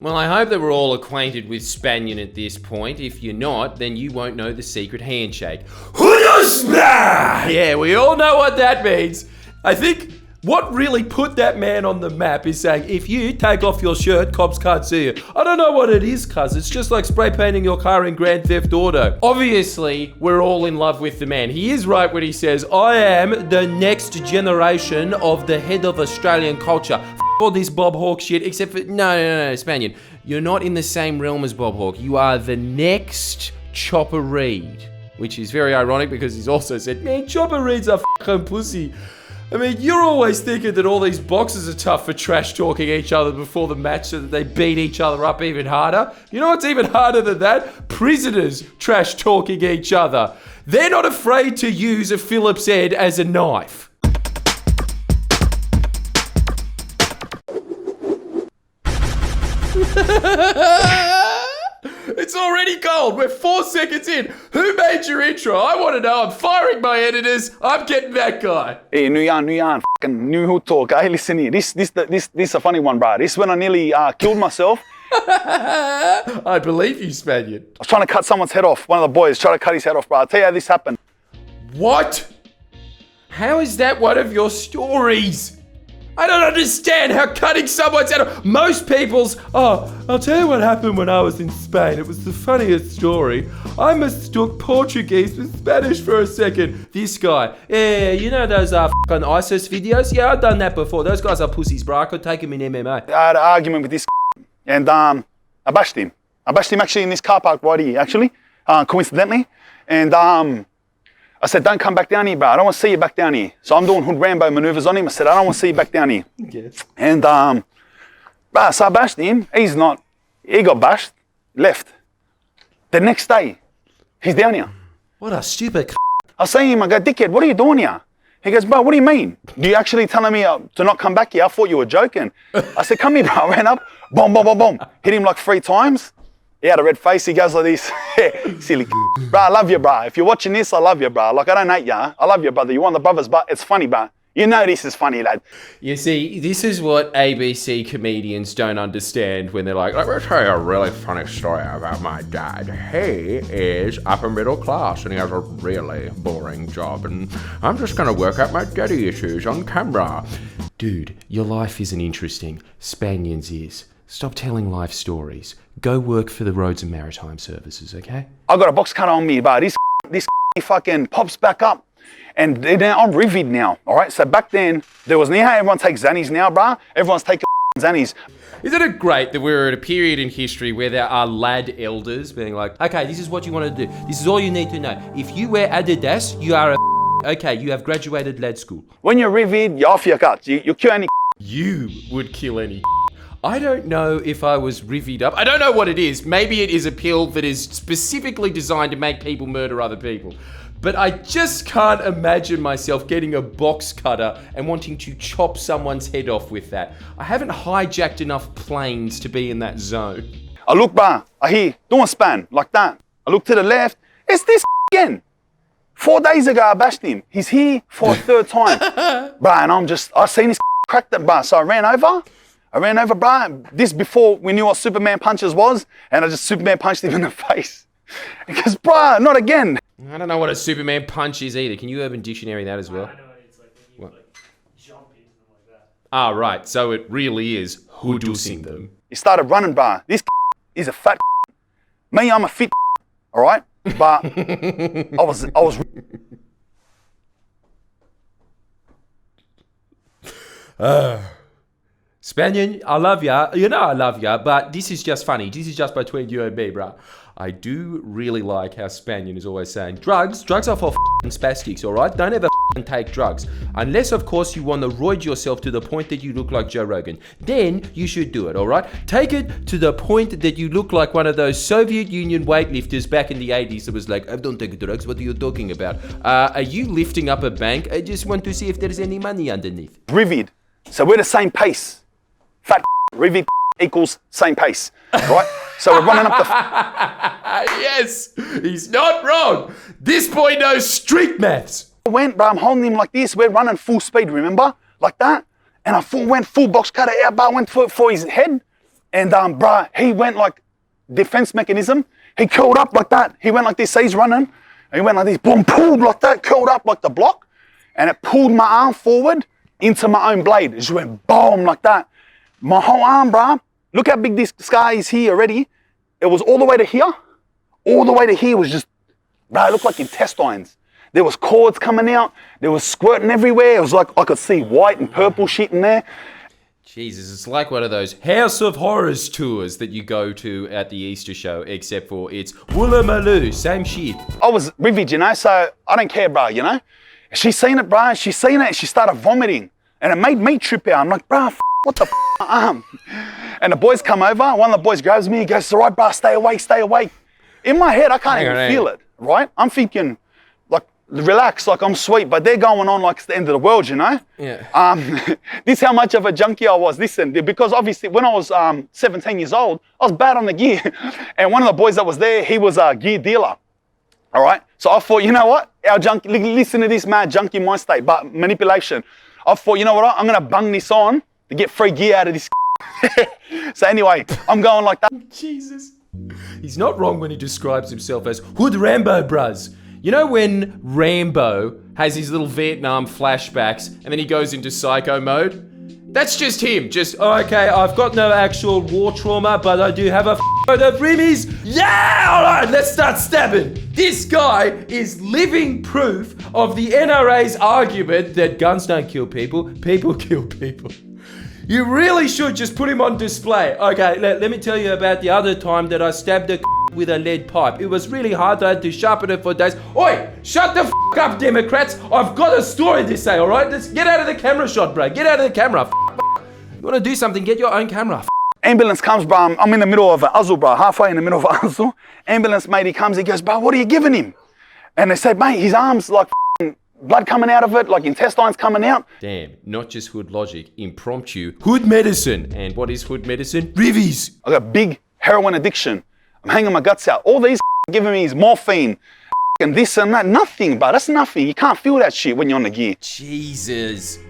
Well, I hope that we're all acquainted with Spanian at this point. If you're not, then you won't know the secret handshake. Yeah, we all know what that means. I think what really put that man on the map is saying, if you take off your shirt, cops can't see you. I don't know what it is, cuz. It's just like spray painting your car in Grand Theft Auto. Obviously, we're all in love with the man. He is right when he says, I am the next generation of the head of Australian culture. All this Bob Hawke shit, except for, no, Spanian. You're not in the same realm as Bob Hawke. You are the next Chopper Read. Which is very ironic because he's also said, man, Chopper Read's a fucking pussy. I mean, you're always thinking that all these boxers are tough for trash talking each other before the match so that they beat each other up even harder. You know what's even harder than that? Prisoners trash talking each other. They're not afraid to use a Phillips head as a knife. It's already cold. We're 4 seconds in. Who made your intro? I want to know. I'm firing my editors. I'm getting that guy. Hey, new yarn, fucking new hood talk. Hey, listen here. This is a funny one, bro. This is when I nearly killed myself. I believe you, Spaniard. I was trying to cut someone's head off. One of the boys tried to cut his head off, bro. I'll tell you how this happened. What? How is that one of your stories? I don't understand how cutting someone's head off. Most people's, I'll tell you what happened when I was in Spain. It was the funniest story. I mistook Portuguese with Spanish for a second. This guy, yeah, you know those fucking ISIS videos? Yeah, I've done that before. Those guys are pussies, bro. I could take them in MMA. I had an argument with this and I bashed him. I bashed him actually in this car park right here, actually, coincidentally. And I said, don't come back down here, bro. I don't want to see you back down here. So I'm doing hood Rambo maneuvers on him. I said, I don't want to see you back down here. Yes. And, bro, so I bashed him. He got bashed, left. The next day, he's down here. What a stupid I say to him, I go, dickhead, what are you doing here? He goes, bro, what do you mean? Do you actually telling me to not come back here? I thought you were joking. I said, come here, bro. I ran up, boom, boom, boom, boom. Hit him like 3 times. He had a red face. He goes like this. Silly. Bro, I love you, bro. If you're watching this, I love you, bro. Like, I don't hate you. I love you, brother. You want the brothers, but it's funny, bro. You know this is funny, lad. You see, this is what ABC comedians don't understand when they're like, let me tell you a really funny story about my dad. He is upper middle class and he has a really boring job and I'm just going to work out my daddy issues on camera. Dude, your life isn't interesting. Spanian's is. Stop telling life stories. Go work for the Roads and Maritime Services, okay? I got a box cutter on me, but this fucking pops back up. And now I'm rivied now, all right? So back then, there was, you know how everyone takes Xannies now, bruh? Everyone's taking Xannies. Isn't it great that we're at a period in history where there are lad elders being like, okay, this is what you want to do. This is all you need to know. If you wear Adidas, you are okay, you have graduated lad school. When you're rivied, you're off your guts. You kill any You would kill any I don't know if I was rivied up. I don't know what it is. Maybe it is a pill that is specifically designed to make people murder other people. But I just can't imagine myself getting a box cutter and wanting to chop someone's head off with that. I haven't hijacked enough planes to be in that zone. I look, bruh, I hear, doing span, like that. I look to the left, it's this again. 4 days ago, I bashed him. He's here for a 3rd time. Bruh, and I seen this crack that bar, so I ran over, bruh. This before we knew what Superman punches was, and I just Superman punched him in the face. He goes, bruh, not again. I don't know what a Superman punch is either. Can you Urban Dictionary that as well? I know it's like when you jump into them like that. Ah, right. So it really is hoodusing them. He started running, bruh. This is a fat Me, I'm a fit all right? But I was Spanian, I love ya. You know I love ya, but this is just funny. This is just between you and me, bruh. I do really like how Spanian is always saying, drugs are for f***ing spastics, alright? Don't ever f***ing take drugs. Unless, of course, you want to roid yourself to the point that you look like Joe Rogan. Then you should do it, alright? Take it to the point that you look like one of those Soviet Union weightlifters back in the 80s that was like, I don't take drugs, what are you talking about? Are you lifting up a bank? I just want to see if there's any money underneath. Rivied. So we're the same pace. Fat rivied equals same pace, right? So we're running up the... Yes, he's not wrong. This boy knows street maths. I went, bro, I'm holding him like this. We're running full speed, remember? Like that. And I went full box cutter out, bro. Went for his head. And bruh, he went like defense mechanism. He curled up like that. He went like this. So he's running. And he went like this. Boom, pulled like that. Curled up like the block. And it pulled my arm forward into my own blade. It just went boom like that. My whole arm, bruh. Look how big this scar is here already. It was all the way to here. All the way to here was just, bruh, it looked like intestines. There was cords coming out. There was squirting everywhere. It was like I could see white and purple shit in there. Jesus, it's like one of those House of Horrors tours that you go to at the Easter show, except for it's Woolloomooloo, same shit. I was rivid, you know, so I don't care, bro, you know. She seen it, bro. She seen it and she started vomiting. And it made me trip out. I'm like, bro, what the my arm? And the boys come over. One of the boys grabs me. He goes, it's all right, bro, stay awake, stay awake. In my head, I can't even feel it, right? I'm thinking, like, relax, like I'm sweet, but they're going on like it's the end of the world, you know? Yeah. This is how much of a junkie I was. Listen, because obviously when I was 17 years old, I was bad on the gear. And one of the boys that was there, he was a gear dealer. All right? So I thought, you know what? Our junkie, listen to this mad junkie mind state, but manipulation. I thought, you know what? I'm going to bung this on to get free gear out of this. So anyway, I'm going like that. Jesus. He's not wrong when he describes himself as Hood Rambo Bruz. You know when Rambo has his little Vietnam flashbacks and then he goes into psycho mode? That's just him. Just, oh, okay, I've got no actual war trauma, but I do have a load of rimmies. Yeah, all right, let's start stabbing. This guy is living proof of the NRA's argument that guns don't kill people, people kill people. You really should just put him on display. Okay, let me tell you about the other time that I stabbed a with a lead pipe. It was really hard. I had to sharpen it for days. Oi, shut the up, Democrats. I've got a story to say, all right? Let's get out of the camera shot, bro. Get out of the camera. You want to do something, get your own camera. Ambulance comes, bro. I'm in the middle of an uzzle, bro. Halfway in the middle of an uzzle. Ambulance mate, he comes, he goes, bro, what are you giving him? And they said, mate, his arm's like blood coming out of it, like intestines coming out. Damn, not just hood logic, impromptu hood medicine. And what is hood medicine? Rivies. I got big heroin addiction. I'm hanging my guts out. All these giving me is morphine and this and that. Nothing, bro. That's nothing. You can't feel that shit when you're on the gear. Jesus.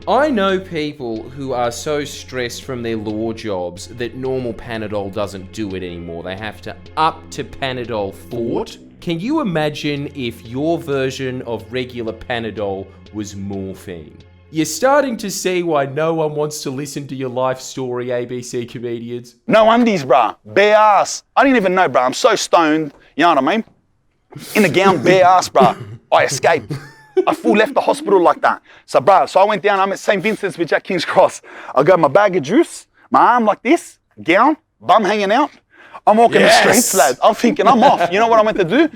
I know people who are so stressed from their law jobs that normal Panadol doesn't do it anymore. They have to up to Panadol Fort. Can you imagine if your version of regular Panadol was morphine? You're starting to see why no one wants to listen to your life story, ABC comedians. No undies, bruh. Bare ass. I didn't even know, bruh. I'm so stoned. You know what I mean? In the gown, bare ass, bruh. I escaped. I full left the hospital like that. So, bruh, so I went down. I'm at St. Vincent's with Jack King's Cross. I got my bag of juice, my arm like this, gown, bum hanging out. I'm walking the streets, lads. I'm thinking I'm off. You know what I meant to do?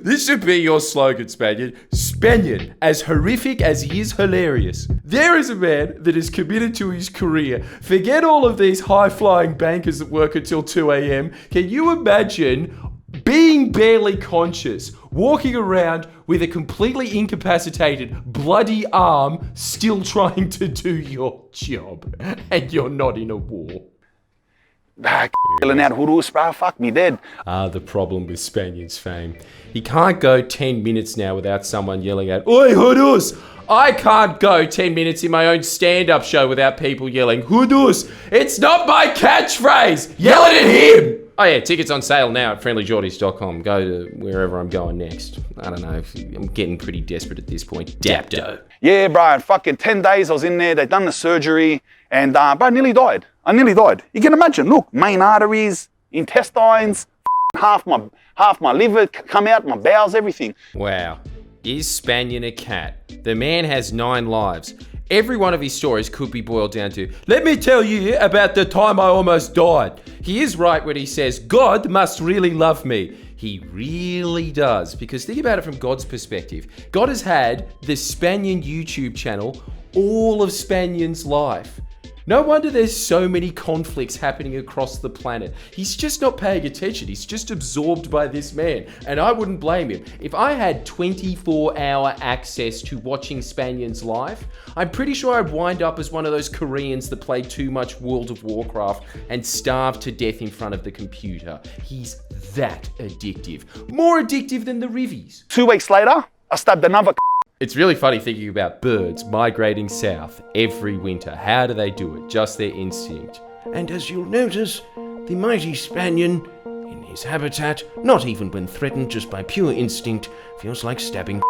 This should be your slogan, Spanian. Spanian, as horrific as he is hilarious. There is a man that is committed to his career. Forget all of these high-flying bankers that work until 2 a.m. Can you imagine being barely conscious, walking around with a completely incapacitated, bloody arm, still trying to do your job, and you're not in a war? Killing out Hurus, bro. Fuck me dead. The problem with Spanian's fame. He can't go 10 minutes now without someone yelling out, Oi, Hurus! I can't go 10 minutes in my own stand-up show without people yelling, Hurus! It's not my catchphrase! Yell it at him! Oh yeah, tickets on sale now at friendlyjordies.com. Go to wherever I'm going next. I don't know. I'm getting pretty desperate at this point. Dapto. Yeah, bro. Fucking 10 days I was in there. They done the surgery. And, bro, I nearly died. I nearly died. You can imagine. Look, main arteries, intestines, half my liver come out, my bowels, everything. Wow. Is Spanian a cat? The man has 9 lives. Every one of his stories could be boiled down to, let me tell you about the time I almost died. He is right when he says, God must really love me. He really does. Because think about it from God's perspective. God has had the Spanian YouTube channel all of Spanian's life. No wonder there's so many conflicts happening across the planet. He's just not paying attention. He's just absorbed by this man. And I wouldn't blame him. If I had 24-hour access to watching Spanian's life, I'm pretty sure I'd wind up as one of those Koreans that play too much World of Warcraft and starve to death in front of the computer. He's that addictive. More addictive than the Rivies. 2 weeks later, I stabbed another. It's really funny thinking about birds migrating south every winter. How do they do it? Just their instinct. And as you'll notice, the mighty Spanian, in his habitat, not even when threatened, just by pure instinct, feels like stabbing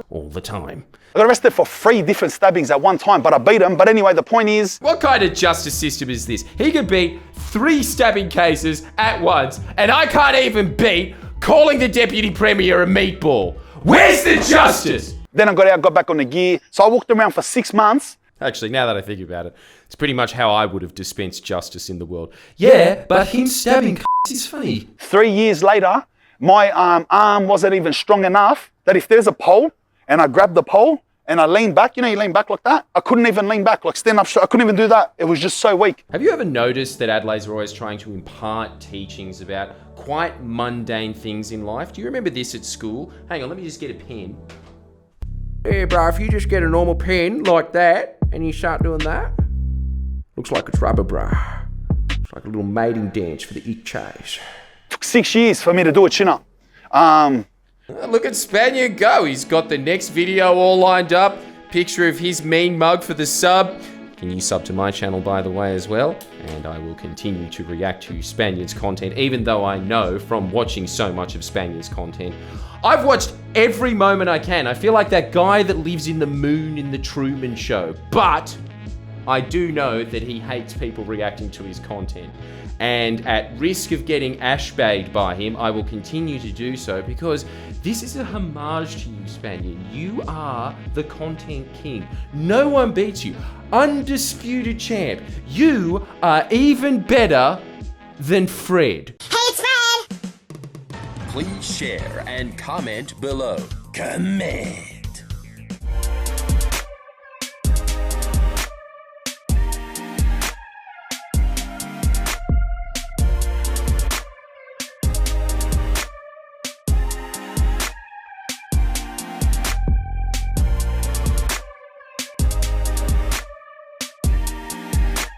all the time. I got arrested for 3 different stabbings at one time, but I beat him. But anyway, the point is... What kind of justice system is this? He could beat 3 stabbing cases at once, and I can't even beat calling the Deputy Premier a meatball. Where's the justice? Then I got out, got back on the gear. So I walked around for 6 months. Actually, now that I think about it, it's pretty much how I would have dispensed justice in the world. Yeah, but him stabbing is funny. 3 years later, my arm wasn't even strong enough that if there's a pole and I grab the pole and I lean back, you know, you lean back like that. I couldn't even lean back, like stand up. I couldn't even do that. It was just so weak. Have you ever noticed that Adelaide's are always trying to impart teachings about quite mundane things in life? Do you remember this at school? Hang on, let me just get a pen. Yeah, bro, if you just get a normal pen like that and you start doing that, looks like it's rubber, bro. It's like a little mating dance for the chase. Took 6 years for me to do a chin-up. Look at Spanian go. He's got the next video all lined up. Picture of his mean mug for the sub. Can you sub to my channel, by the way, as well? And I will continue to react to Spanian's content, even though I know from watching so much of Spanian's content, I've watched every moment I can. I feel like that guy that lives in the moon in the Truman Show. But I do know that he hates people reacting to his content. And at risk of getting ashbayed by him, I will continue to do so because this is a homage to you, Spanian. You are the content king. No one beats you. Undisputed champ. You are even better than Fred. Hey, it's Fred! Please share and comment below. Comment.